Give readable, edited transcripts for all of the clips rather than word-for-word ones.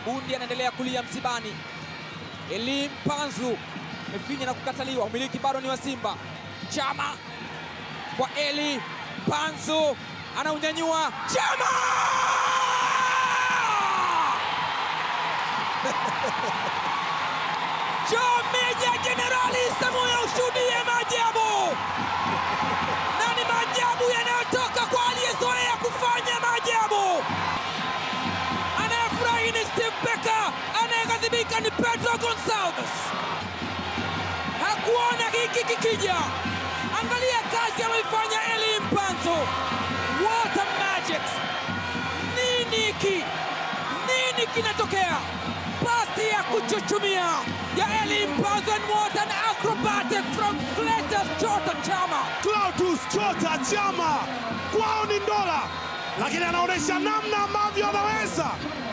Bundi anaendelea kulia msibani. Eli Mpanzu amefinya na kukataliwa. Umiliki bado ni wa Simba. Chama kwa Eli Mpanzu, anaunyanyua. Chama! Meja Jenerali Samuel, ushuhudie maajabu. Na ni maajabu yanayotoka kwa aliyezoea kufanya maajabu. Anayefurahi ni Steve Becker, anayeghadhibika ni Pedro Gonçalves. Hakuona hiki kikija. Angalia kazi anayoifanya Eli Mpanzu. What a magic! Nini kinatokea? Pasi ya kuchuchumia ya Eli Mpanzu, and what an acrobatic from Clatous Chota Chama. Clatous Chota Chama kwao ni ndola, lakini anaonesha namna ambavyo anaweza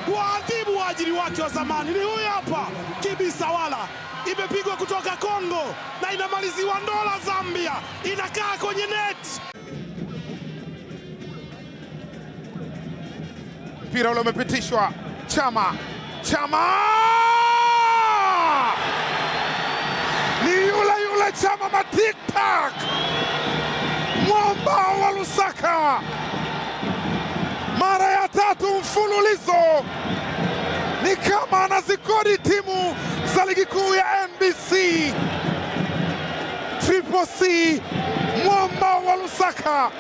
kuadhibu waajiri wake wa zamani. Ni huyu hapa Kibisawala, imepigwa kutoka Kongo na inamaliziwa ndola Zambia, inakaa kwenye net. Mpira ule umepitishwa. Chama ni yule Chama matiktak, mwamba wa Lusaka, mara ya 3 mfululizo. Ni kama anazikodi timu za ligi kuu ya NBC. Triple C, mwamba wa Lusaka,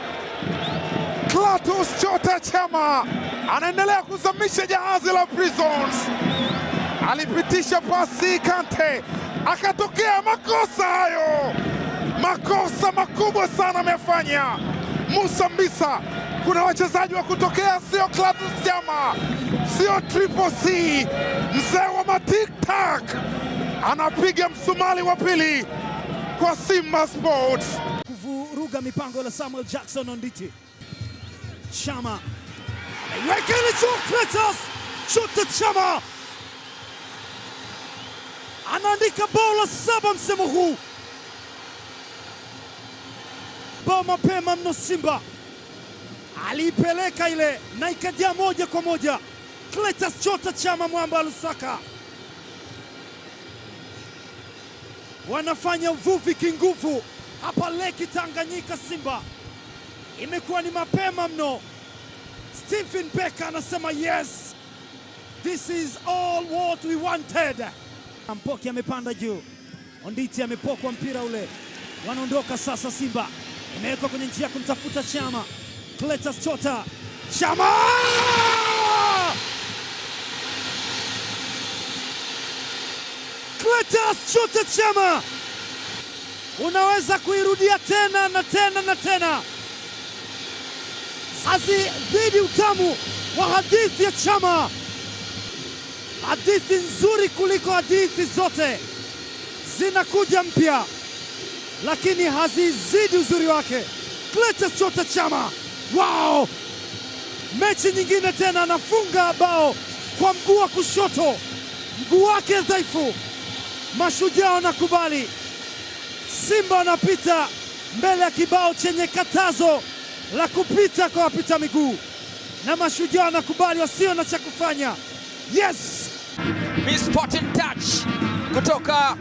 Clatous Chota Chama anaendelea kuzamisha jahazi la Prisons. Alipitisha pasi Kante, akatokea makosa hayo. Makosa makubwa sana amefanya Musa Mbisa. Kuna wachezaji wa kutokea, sio Clatous Chama, sio Triple C. Mzee wa matiktak anapiga msumali wa pili kwa Simba Sports. Kuvuruga mipango la Samuel Jackson Onditi. Chama anaiweka Clatous Chota Chama anaandika bao la 7 msimu huu. Bao mapema mno Simba, aliipeleka ile na ikajaa moja kwa moja. Clatous Chota Chama, mwamba wa Lusaka, wanafanya uvuvi kinguvu hapa Lake Tanganyika. Simba imekuwa ni mapema mno. Stephen Becker anasema yes, this is all what we wanted. Mpoki amepanda juu, Onditi amepokwa mpira ule, wanaondoka sasa. Simba imewekwa kwenye njia kumtafuta Chama. Clatous Chota Chama, Clatous Chota Chama, unaweza kuirudia tena na tena na tena. Azidi utamu wa hadithi ya Chama, hadithi nzuri kuliko hadithi zote. Zinakuja mpya, lakini hazizidi uzuri wake. Clatous Chota Chama, wow! Mechi nyingine tena anafunga bao kwa mguu wa kushoto, mguu wake dhaifu. Mashujaa wanakubali, Simba wanapita mbele ya kibao chenye katazo la kupita kwa wapita miguu, na Mashujaa wanakubali, wasio na cha kufanya. Yes! Miss Sporting touch kutoka